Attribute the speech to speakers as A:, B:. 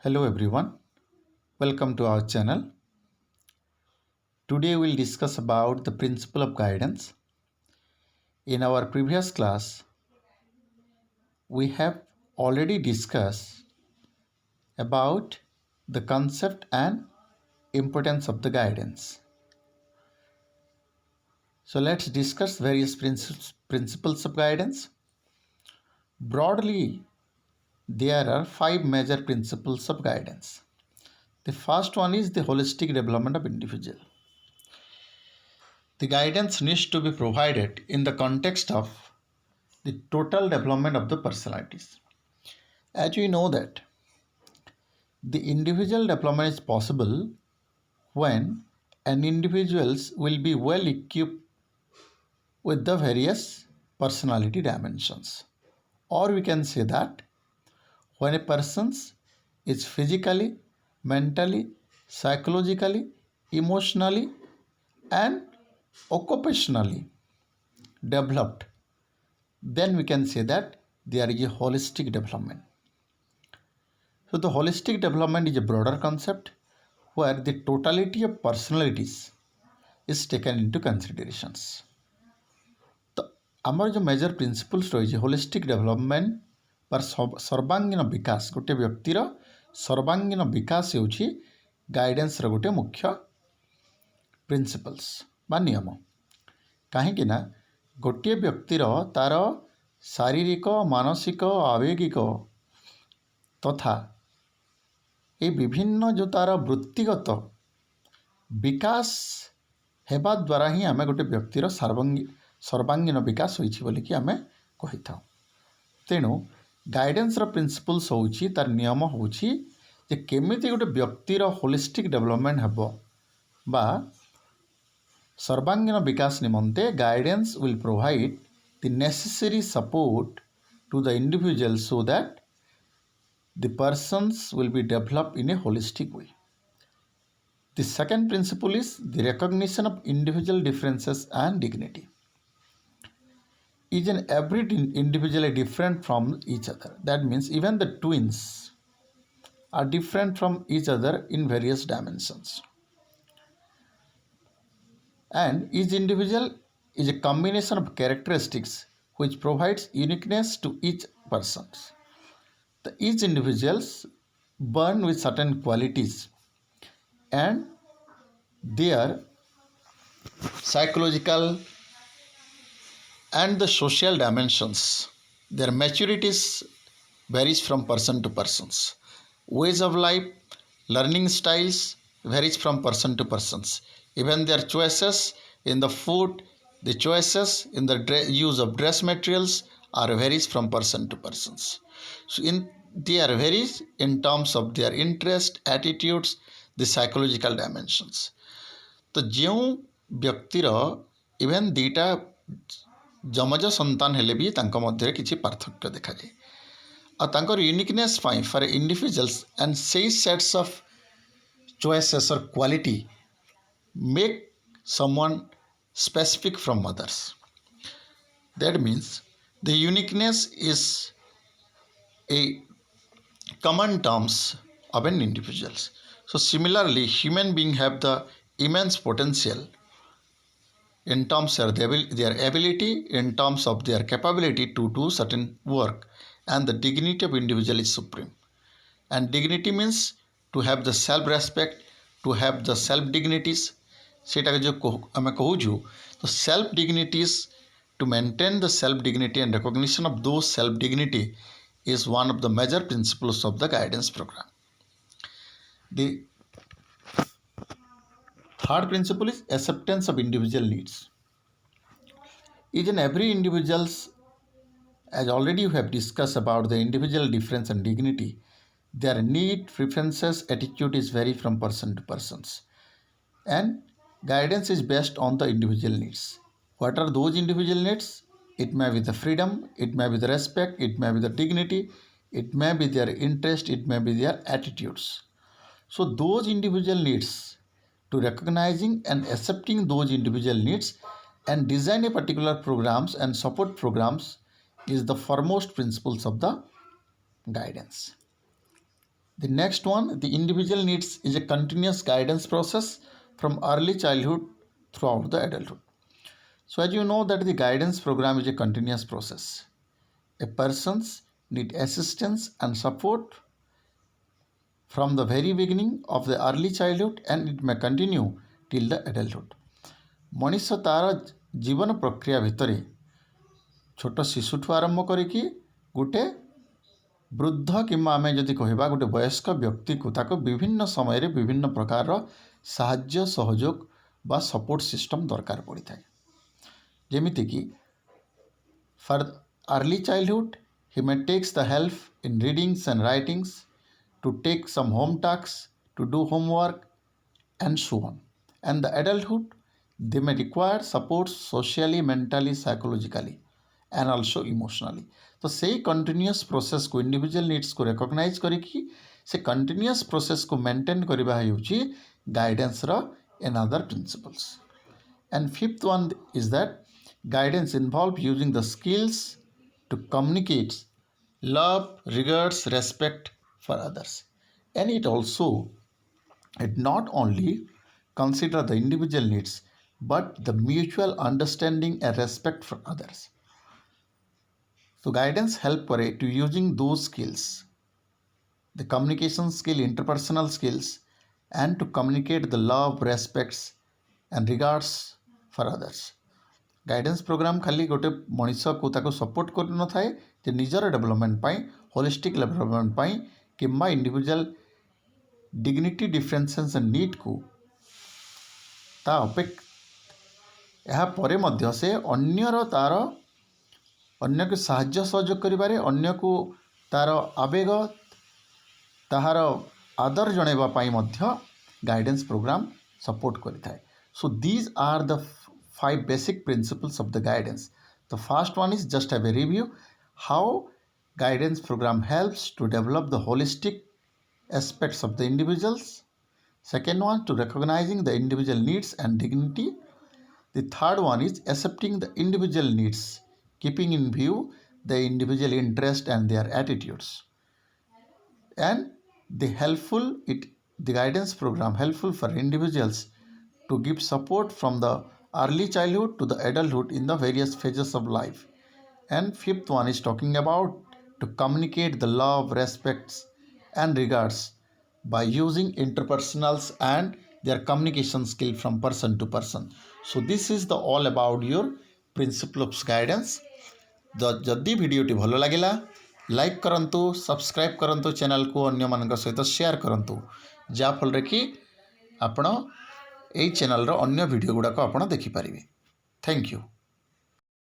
A: Hello everyone, welcome to our channel. Today we'll discuss about the principle of guidance. In our previous class, we have already discussed about the concept and importance of the guidance. So let's discuss various principles of guidance. Broadly, there are five major principles of guidance. The first one is the holistic development of individual. The guidance needs to be provided in the context of the total development of the personalities. As we know that the individual development is possible when an individuals will be well equipped with the various personality dimensions. Or we can say that when a person is physically, mentally, psychologically, emotionally and occupationally developed, then we can say that there is a holistic development. So the holistic development is a broader concept where the totality of personalities is taken into considerations. तो आमर जो major principles रही holistic development पर सर्वांगीन विकास गोटे व्यक्तिर सर्वांगीन विकास होउछि guidance रो गोटे मुख्य principles बा नियम कहीं ना गोटे व्यक्तिर तार शारीरिक मानसिक आवेगिक तथा ये विभिन्न जो तार वृत्तिगत विकास हेबा द्वारा ही आम गोटे व्यक्तिर सर्वांगीन विकास होइछि बोली कि आम कहि थाउ। तेणु गाइडेंस रो प्रिंसिपल्स होउछि तार नियम होउछि जे केमिति गोटे व्यक्तिर होलिस्टिक डेवलपमेंट हेबो बा सर्वांगीन विकास निमंते guidance will provide the necessary support to the individual so that the persons will be developed in a holistic way. The second principle is the recognition of individual differences and dignity. Each and every individual is different from each other. That means even the twins are different from each other in various dimensions. And each individual is a combination of characteristics which provides uniqueness to each person. Each individuals born with certain qualities and their psychological and the social dimensions, their maturities varies from person to persons. Ways of life, learning styles varies from person to persons. Even their choices in the food, the choices in the use of dress materials are varies from person to persons. So they are varies in terms of their interest, attitudes, the psychological dimensions. तो जो व्यक्तिर even दीटा जमज संतान हेले भी तांको मध्य किसी पार्थक्य देखा जाए और तांकर uniqueness pi for individuals and सेई सेट्स ऑफ चॉइसेस और quality make someone specific from others. That means the uniqueness is a common terms of an individuals. So similarly, human beings have the immense potential in terms of their ability, in terms of their capability to do certain work, and the dignity of individual is supreme. And dignity means to have the self-respect, to have the self-dignities. सेटा जो आम कहूँ तो self dignities to maintain the self-dignity and recognition of those self-dignity is one of the major principles of the guidance program. The third principle is acceptance of individual needs. Each and every individuals, as already we have discussed about the individual difference and dignity, their need, preferences, attitude is vary from person to persons. And guidance is based on the individual needs. What are those individual needs? It may be the freedom, it may be the respect, it may be the dignity, it may be their interest, it may be their attitudes. So those individual needs, to recognizing and accepting those individual needs and design a particular programs and support programs is the foremost principles of the guidance. The next one, the individual needs is a continuous guidance process from early childhood throughout the adulthood. So as you know that the guidance program is a continuous process. A person's need assistance and support from the very beginning of the early childhood and it may continue till the adulthood. ମଣିଷ ତାର ଜୀବନ ପ୍ରକ୍ରିୟା ଭିତରେ ଛୋଟ ଶିଶୁଠୁ ଆରମ୍ଭ କରିକି ଗୋଟେ ବୃଦ୍ଧ କିମ୍ବା ଆମେ ଯଦି କହିବା ଗୋଟେ ବୟସ୍କ ବ୍ୟକ୍ତିକୁ ତାକୁ ବିଭିନ୍ନ ସମୟରେ ବିଭିନ୍ନ ପ୍ରକାରର ସାହାଯ୍ୟ ସହଯୋଗ ବା ସପୋର୍ଟ ସିଷ୍ଟମ୍ ଦରକାର ପଡ଼ିଥାଏ। ଯେମିତିକି for early childhood he may takes the help in readings and writings, to take some home tasks, to do homework and so on. And the adulthood they may require support socially, mentally, psychologically and also emotionally. तो सेही continuous process को individual needs को recognise करिकी से continuous process को maintain करबा हेउची guidance रो another principles. And fifth one is that guidance involve using the skills to communicate love, regards, respect for others. And it not only consider the individual needs but the mutual understanding and respect for others. So guidance help करे to using those skills, the communication skill, interpersonal skills, and to communicate the love, respects and regards for others. Guidance programme खाली गोटे मनीष को ताको support कर न थाए जे निजर डेवलपमेंट पाई, होलिस्टिक डेवलपमेंट पाई किंबा individual dignity, differences and need को ता यह परे मध्य से अन्यर तार अन्य को साहाय्य सहयोग करिबारे, अन्य को तार आवेग ताहार आदर जणेबा पाई मध्य गाइडेंस प्रोग्राम सपोर्ट करिथाय. So these are the 5 basic principles of the guidance. The first one is just have a review how guidance program helps to develop the holistic aspects of the individuals. Second one, to recognizing the individual needs and dignity. The third one is accepting the individual needs, keeping in view the individual interest and their attitudes. And the guidance program helpful for individuals to give support from the early childhood to the adulthood in the various phases of life. And fifth one is talking about to communicate the love, respects and regards by using interpersonals and their communication skill from person to person. So this is the all about your principle of guidance. जदि भिडियोटी भल लगिला like करंतु, subscribe करंतु, channel को अन्य मानक सहित share करंतु जाफल कि आपण एई चैनल रो अन्य वीडियो गुड़ाक आपण देखि पारिबे. Thank you.